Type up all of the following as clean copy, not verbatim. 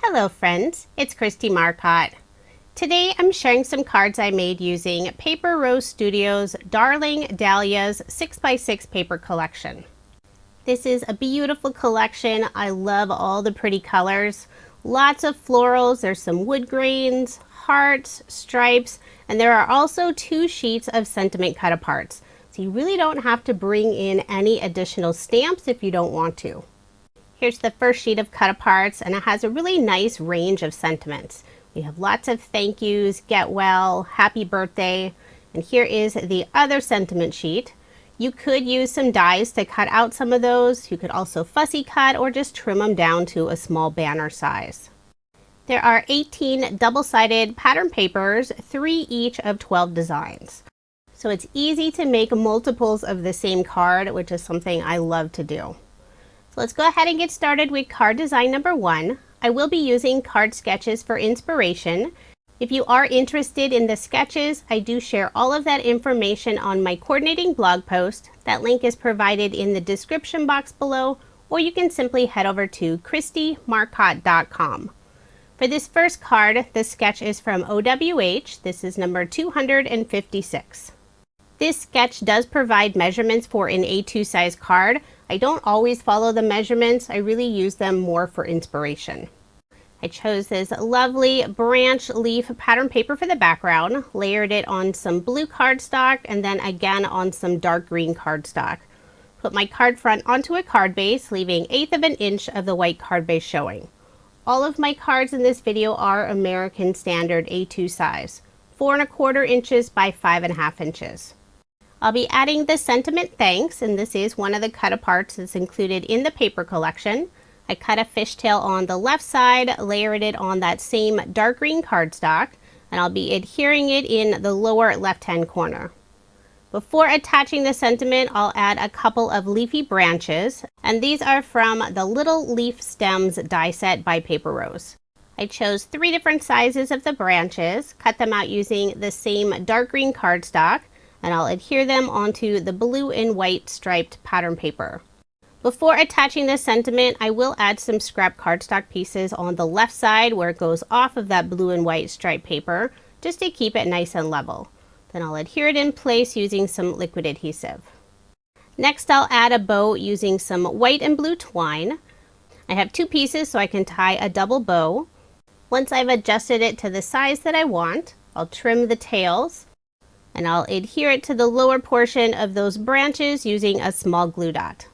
Hello friends, it's Kristie Marcotte. Today I'm sharing some cards I made using Paper Rose Studio's Darling Dahlias 6x6 paper collection. This is a beautiful collection. I love all the pretty colors. Lots of florals, there's some wood grains, hearts, stripes, and there are also 2 sheets of sentiment cut aparts. So you really don't have to bring in any additional stamps if you don't want to. Here's the first sheet of cut aparts, and it has a really nice range of sentiments. We have lots of thank yous, get well, happy birthday, and here is the other sentiment sheet. You could use some dies to cut out some of those. You could also fussy cut or just trim them down to a small banner size. There are 18 double-sided pattern papers, 3 each of 12 designs. So it's easy to make multiples of the same card, which is something I love to do. So let's go ahead and get started with card design number 1. I will be using card sketches for inspiration. If you are interested in the sketches, I do share all of that information on my coordinating blog post. That link is provided in the description box below, or you can simply head over to KristieMarcotte.com. For this first card, the sketch is from OWH. This is number 256. This sketch does provide measurements for an A2 size card. I don't always follow the measurements. I really use them more for inspiration. I chose this lovely branch leaf pattern paper for the background, layered it on some blue cardstock, and then again on some dark green cardstock. Put my card front onto a card base, leaving 1/8 of an inch of the white card base showing. All of my cards in this video are American Standard A2 size, 4 1/4 inches by 5 1/2 inches. I'll be adding the sentiment thanks, and this is one of the cut aparts that's included in the paper collection. I cut a fishtail on the left side, layered it on that same dark green cardstock, and I'll be adhering it in the lower left-hand corner. Before attaching the sentiment, I'll add a couple of leafy branches, and these are from the Little Leaf Stems die set by Paper Rose. I chose 3 different sizes of the branches, cut them out using the same dark green cardstock, and I'll adhere them onto the blue and white striped pattern paper. Before attaching the sentiment, I will add some scrap cardstock pieces on the left side where it goes off of that blue and white striped paper, just to keep it nice and level. Then I'll adhere it in place using some liquid adhesive. Next, I'll add a bow using some white and blue twine. I have 2 pieces so I can tie a double bow. Once I've adjusted it to the size that I want, I'll trim the tails, and I'll adhere it to the lower portion of those branches using a small glue dot.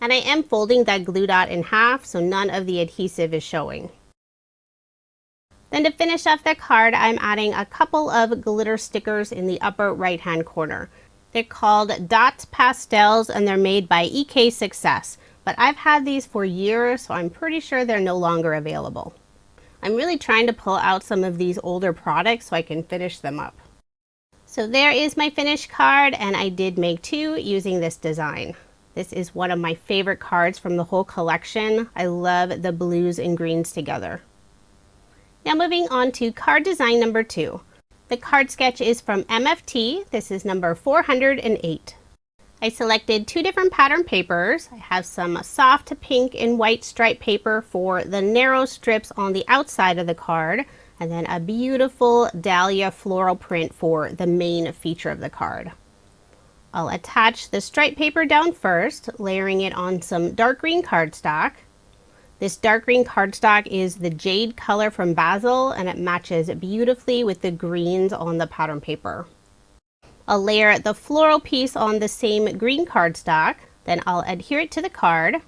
And I am folding that glue dot in half so none of the adhesive is showing. Then to finish off the card, I'm adding a couple of glitter stickers in the upper right hand corner. They're called Dot Pastels and they're made by EK Success, but I've had these for years, so I'm pretty sure they're no longer available. I'm really trying to pull out some of these older products so I can finish them up. So there is my finished card, and I did make 2 using this design. This is one of my favorite cards from the whole collection. I love the blues and greens together. Now moving on to card design number 2. The card sketch is from MFT. This is number 408. I selected 2 different pattern papers. I have some soft pink and white stripe paper for the narrow strips on the outside of the card, and then a beautiful dahlia floral print for the main feature of the card. I'll attach the stripe paper down first, layering it on some dark green cardstock. This dark green cardstock is the jade color from Basil, and it matches beautifully with the greens on the pattern paper. I'll layer the floral piece on the same green cardstock, then I'll adhere it to the card,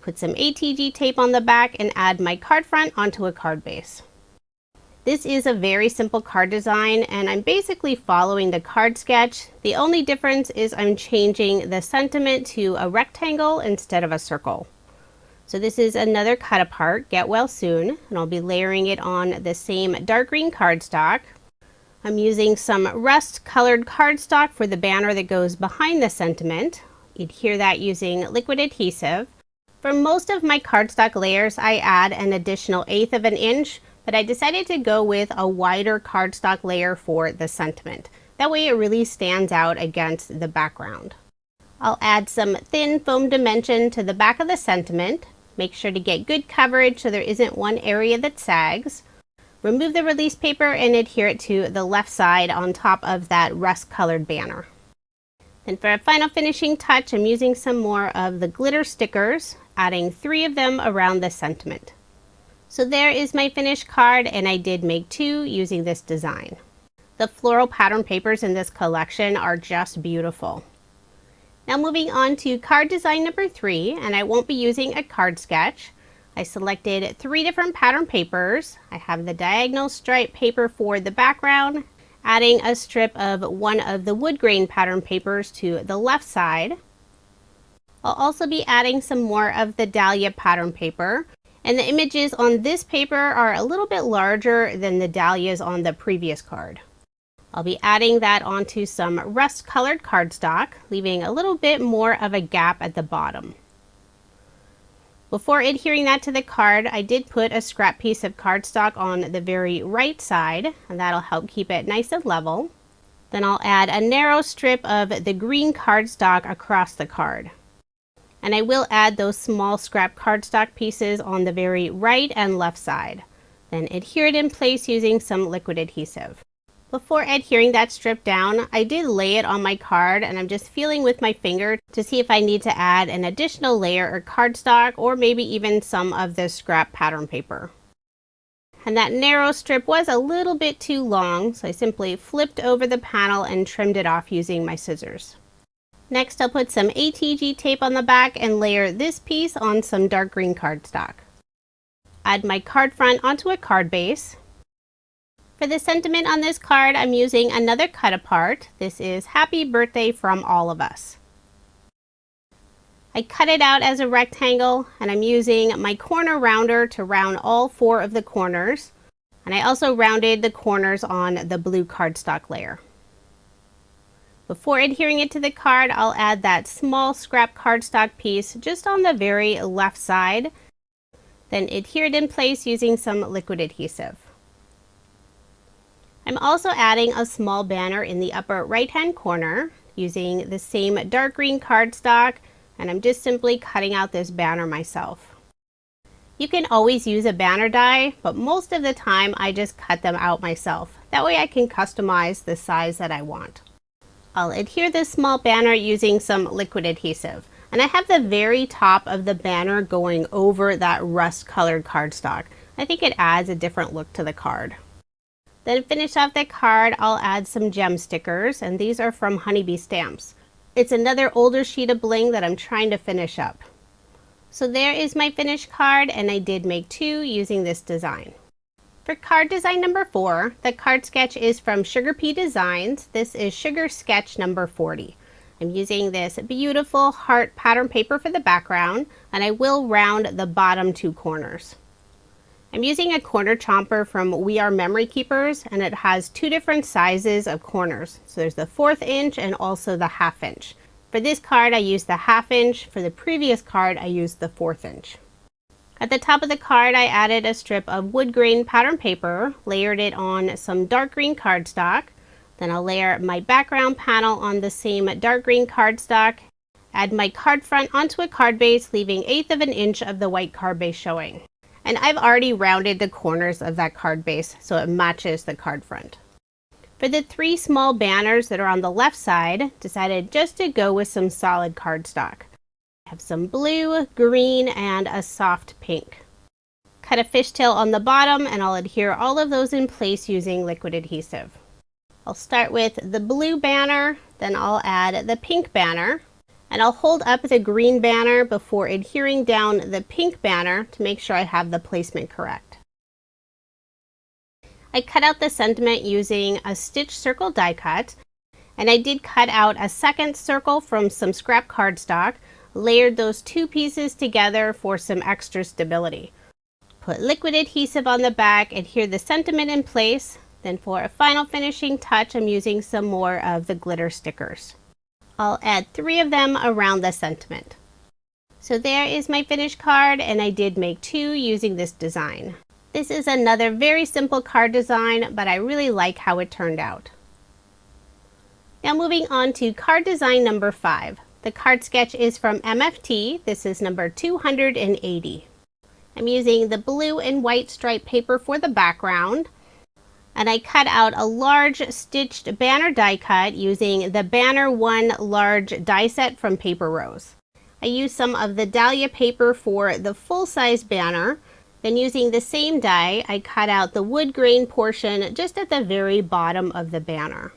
put some ATG tape on the back, and add my card front onto a card base. This is a very simple card design, and I'm basically following the card sketch. The only difference is I'm changing the sentiment to a rectangle instead of a circle. So this is another cut apart, Get Well Soon, and I'll be layering it on the same dark green cardstock. I'm using some rust colored cardstock for the banner that goes behind the sentiment. Adhere that using liquid adhesive. For most of my cardstock layers, I add an additional 1/8 of an inch, but I decided to go with a wider cardstock layer for the sentiment. That way it really stands out against the background. I'll add some thin foam dimension to the back of the sentiment, Make sure to get good coverage so there isn't one area that sags. Remove the release paper and adhere it to the left side on top of that rust-colored banner. Then for a final finishing touch, I'm using some more of the glitter stickers, adding 3 of them around the sentiment. So there is my finished card, and I did make 2 using this design. The floral pattern papers in this collection are just beautiful. Now moving on to card design number 3, and I won't be using a card sketch. I selected 3 different pattern papers. I have the diagonal stripe paper for the background, adding a strip of one of the wood grain pattern papers to the left side. I'll also be adding some more of the dahlia pattern paper, and the images on this paper are a little bit larger than the dahlias on the previous card. I'll be adding that onto some rust colored cardstock, leaving a little bit more of a gap at the bottom. Before adhering that to the card, I did put a scrap piece of cardstock on the very right side, and that'll help keep it nice and level. Then I'll add a narrow strip of the green cardstock across the card. And I will add those small scrap cardstock pieces on the very right and left side. Then adhere it in place using some liquid adhesive. Before adhering that strip down, I did lay it on my card, and I'm just feeling with my finger to see if I need to add an additional layer of cardstock or maybe even some of this scrap pattern paper. And that narrow strip was a little bit too long, so I simply flipped over the panel and trimmed it off using my scissors. Next, I'll put some ATG tape on the back and layer this piece on some dark green cardstock. Add my card front onto a card base. For the sentiment on this card, I'm using another cut apart. This is Happy Birthday from All of Us. I cut it out as a rectangle, and I'm using my corner rounder to round all 4 of the corners. And I also rounded the corners on the blue cardstock layer. Before adhering it to the card, I'll add that small scrap cardstock piece just on the very left side. Then adhere it in place using some liquid adhesive. I'm also adding a small banner in the upper right hand corner using the same dark green cardstock, and I'm just simply cutting out this banner myself. You can always use a banner die, but most of the time I just cut them out myself. That way I can customize the size that I want. I'll adhere this small banner using some liquid adhesive, and I have the very top of the banner going over that rust colored cardstock. I think it adds a different look to the card. Then finish off the card, I'll add some gem stickers, and these are from Honeybee Stamps. It's another older sheet of bling that I'm trying to finish up. So there is my finished card, and I did make 2 using this design. For card design number 4, the card sketch is from Sugar Pea Designs. This is Sugar Sketch number 40. I'm using this beautiful heart pattern paper for the background, and I will round the bottom 2 corners. I'm using a corner chomper from We Are Memory Keepers, and it has 2 different sizes of corners. So there's the 1/4 inch and also the 1/2 inch. For this card, I used the 1/2 inch. For the previous card, I used the 1/4 inch. At the top of the card, I added a strip of wood grain pattern paper, layered it on some dark green cardstock. Then I'll layer my background panel on the same dark green cardstock, add my card front onto a card base, leaving 1/8 of an inch of the white card base showing. And I've already rounded the corners of that card base so it matches the card front. For the 3 small banners that are on the left side, decided just to go with some solid cardstock. I have some blue, green, and a soft pink. Cut a fishtail on the bottom, and I'll adhere all of those in place using liquid adhesive. I'll start with the blue banner, then I'll add the pink banner. And I'll hold up the green banner before adhering down the pink banner to make sure I have the placement correct. I cut out the sentiment using a stitch circle die cut, and I did cut out a second circle from some scrap cardstock, layered those 2 pieces together for some extra stability. Put liquid adhesive on the back, adhere the sentiment in place, then for a final finishing touch I'm using some more of the glitter stickers. I'll add 3 of them around the sentiment. So there is my finished card, and I did make 2 using this design. This is another very simple card design, but I really like how it turned out. Now moving on to card design number 5. The card sketch is from MFT. This is number 280. I'm using the blue and white striped paper for the background, and I cut out a large stitched banner die cut using the Banner 1 large die set from Paper Rose. I used some of the dahlia paper for the full-size banner. Then using the same die, I cut out the wood grain portion just at the very bottom of the banner.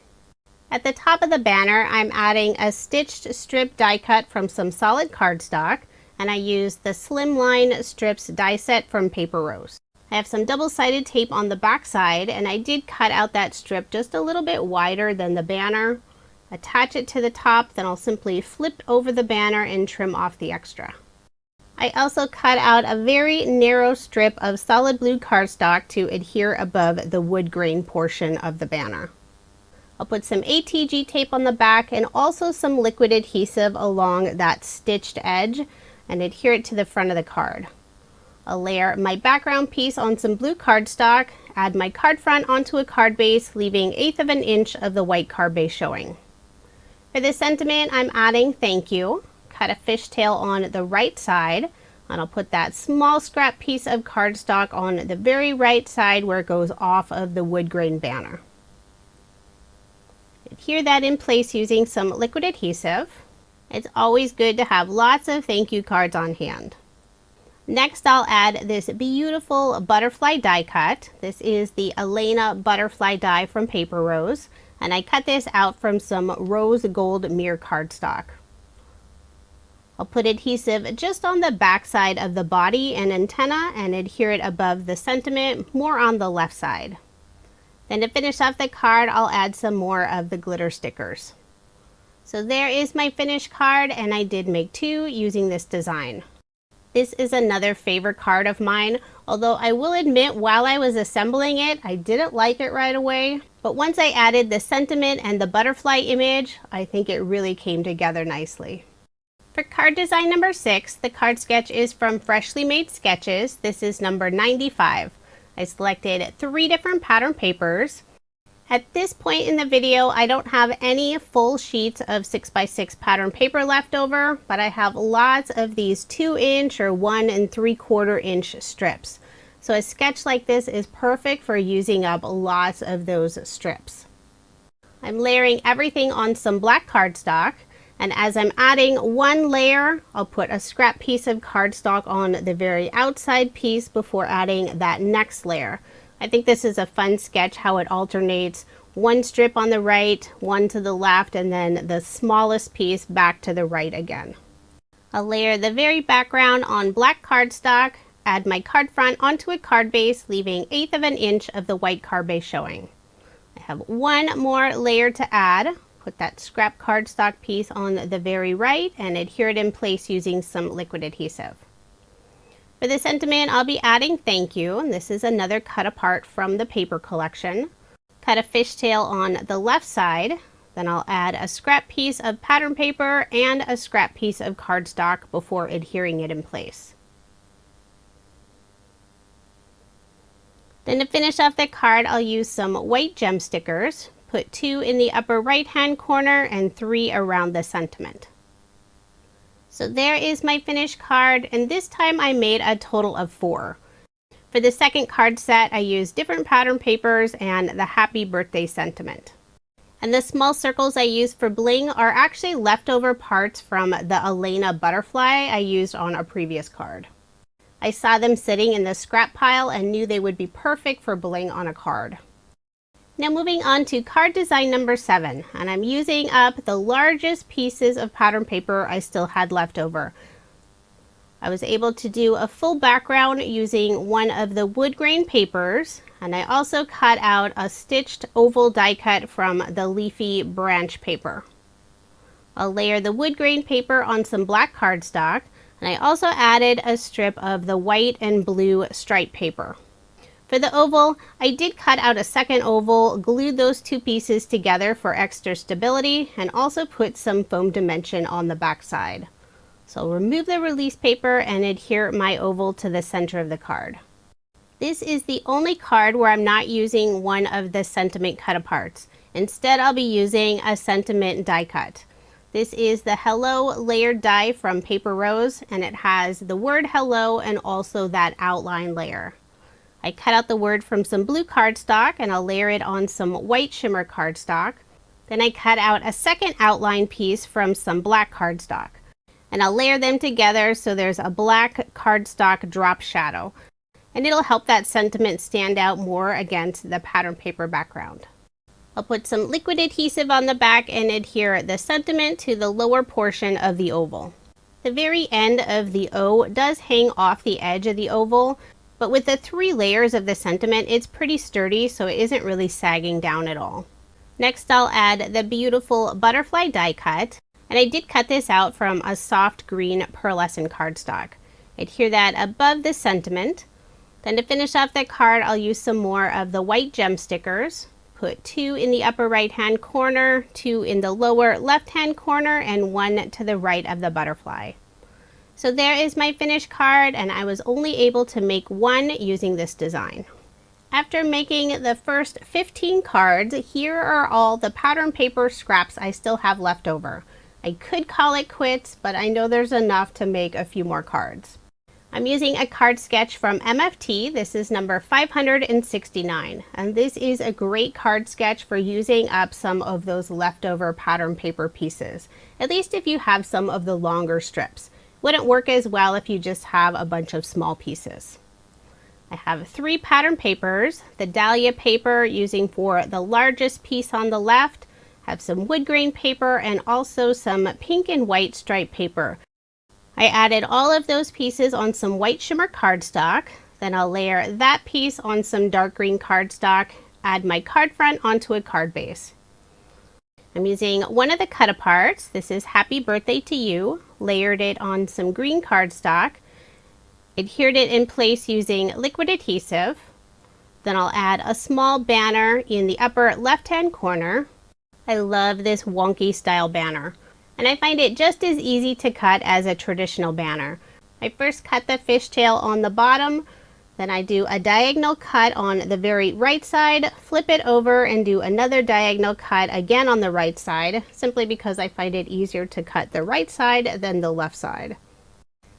At the top of the banner, I'm adding a stitched strip die cut from some solid cardstock, and I used the Slimline strips die set from Paper Rose. I have some double-sided tape on the back side, and I did cut out that strip just a little bit wider than the banner. Attach it to the top, then I'll simply flip over the banner and trim off the extra. I also cut out a very narrow strip of solid blue cardstock to adhere above the wood grain portion of the banner. I'll put some ATG tape on the back and also some liquid adhesive along that stitched edge and adhere it to the front of the card. I'll layer my background piece on some blue cardstock, add my card front onto a card base, leaving 1/8 of an inch of the white card base showing. For this sentiment, I'm adding thank you. Cut a fishtail on the right side, and I'll put that small scrap piece of cardstock on the very right side where it goes off of the wood grain banner. Adhere that in place using some liquid adhesive. It's always good to have lots of thank you cards on hand. Next, I'll add this beautiful butterfly die cut. This is the Elena butterfly die from Paper Rose, and I cut this out from some rose gold mirror cardstock. I'll put adhesive just on the back side of the body and antenna and adhere it above the sentiment, more on the left side. Then to finish off the card, I'll add some more of the glitter stickers. So there is my finished card, and I did make 2 using this design. This is another favorite card of mine, although I will admit while I was assembling it, I didn't like it right away. But once I added the sentiment and the butterfly image, I think it really came together nicely. For card design number 6, the card sketch is from Freshly Made Sketches. This is number 95. I selected 3 different pattern papers. At this point in the video, I don't have any full sheets of 6x6 pattern paper left over, but I have lots of these 2-inch or 1 3/4 inch strips. So a sketch like this is perfect for using up lots of those strips. I'm layering everything on some black cardstock, and as I'm adding 1 layer, I'll put a scrap piece of cardstock on the very outside piece before adding that next layer. I think this is a fun sketch how it alternates 1 strip on the right, 1 to the left, and then the smallest piece back to the right again. I'll layer the very background on black cardstock, add my card front onto a card base, leaving 1/8 of an inch of the white card base showing. I have 1 more layer to add. Put that scrap cardstock piece on the very right and adhere it in place using some liquid adhesive. For the sentiment, I'll be adding thank you, and this is another cut apart from the paper collection. Cut a fishtail on the left side, then I'll add a scrap piece of pattern paper and a scrap piece of cardstock before adhering it in place. Then to finish off the card, I'll use some white gem stickers. Put 2 in the upper right hand corner and 3 around the sentiment. So there is my finished card, and this time I made a total of 4. For the second card set, I used different pattern papers and the happy birthday sentiment. And the small circles I used for bling are actually leftover parts from the Elena butterfly I used on a previous card. I saw them sitting in the scrap pile and knew they would be perfect for bling on a card. Now moving on to card design number 7, and I'm using up the largest pieces of pattern paper I still had left over. I was able to do a full background using one of the wood grain papers, and I also cut out a stitched oval die cut from the leafy branch paper. I'll layer the wood grain paper on some black cardstock, and I also added a strip of the white and blue stripe paper. For the oval, I did cut out a second oval, glued those 2 pieces together for extra stability, and also put some foam dimension on the back side. So I'll remove the release paper and adhere my oval to the center of the card. This is the only card where I'm not using one of the sentiment cut aparts. Instead, I'll be using a sentiment die cut. This is the Hello layered die from Paper Rose, and it has the word hello and also that outline layer. I cut out the word from some blue cardstock and I'll layer it on some white shimmer cardstock. Then I cut out a second outline piece from some black cardstock. And I'll layer them together so there's a black cardstock drop shadow. And it'll help that sentiment stand out more against the pattern paper background. I'll put some liquid adhesive on the back and adhere the sentiment to the lower portion of the oval. The very end of the O does hang off the edge of the oval, but with the 3 layers of the sentiment, it's pretty sturdy, so it isn't really sagging down at all. Next, I'll add the beautiful butterfly die cut, and I did cut this out from a soft green pearlescent cardstock. Adhere that above the sentiment. Then to finish off the card, I'll use some more of the white gem stickers. Put 2 in the upper right hand corner, 2 in the lower left hand corner, and 1 to the right of the butterfly. So there is my finished card, and I was only able to make 1 using this design. After making the first 15 cards, here are all the pattern paper scraps I still have left over. I could call it quits, but I know there's enough to make a few more cards. I'm using a card sketch from MFT. This is number 569, and this is a great card sketch for using up some of those leftover pattern paper pieces, at least if you have some of the longer strips. Wouldn't work as well if you just have a bunch of small pieces. I have 3 pattern papers, the dahlia paper using for the largest piece on the left, have some wood grain paper, and also some pink and white stripe paper. I added all of those pieces on some white shimmer cardstock. Then I'll layer that piece on some dark green cardstock, add my card front onto a card base. I'm using one of the cut aparts. This is Happy Birthday to You. Layered it on some green cardstock. Adhered it in place using liquid adhesive. Then I'll add a small banner in the upper left hand corner. I love this wonky style banner, and I find it just as easy to cut as a traditional banner. I first cut the fishtail on the bottom, then I do a diagonal cut on the very right side, flip it over and do another diagonal cut again on the right side, simply because I find it easier to cut the right side than the left side.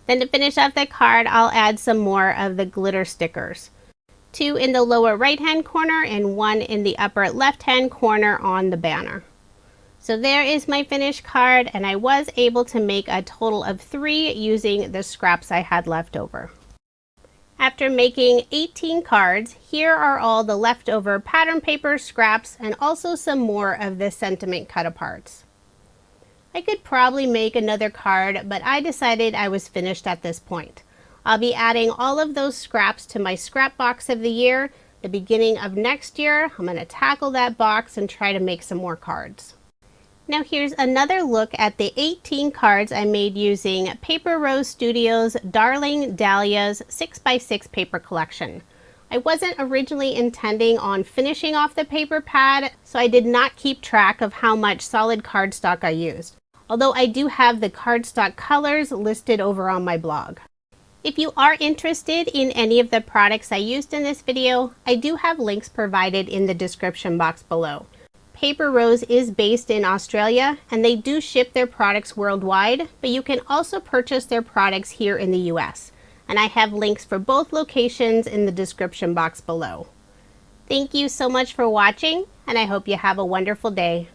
Then to finish off the card, I'll add some more of the glitter stickers. 2 in the lower right hand corner and 1 in the upper left hand corner on the banner. So there is my finished card, and I was able to make a total of 3 using the scraps I had left over. After making 18 cards, here are all the leftover pattern paper scraps and also some more of the sentiment cut aparts. I could probably make another card, but I decided I was finished at this point. I'll be adding all of those scraps to my scrap box of the year. The beginning of next year, I'm going to tackle that box and try to make some more cards. Now here's another look at the 18 cards I made using Paper Rose Studios' Darling Dahlias 6x6 paper collection. I wasn't originally intending on finishing off the paper pad, so I did not keep track of how much solid cardstock I used, although I do have the cardstock colors listed over on my blog. If you are interested in any of the products I used in this video, I do have links provided in the description box below. Paper Rose is based in Australia, and they do ship their products worldwide, but you can also purchase their products here in the US. And I have links for both locations in the description box below. Thank you so much for watching, and I hope you have a wonderful day.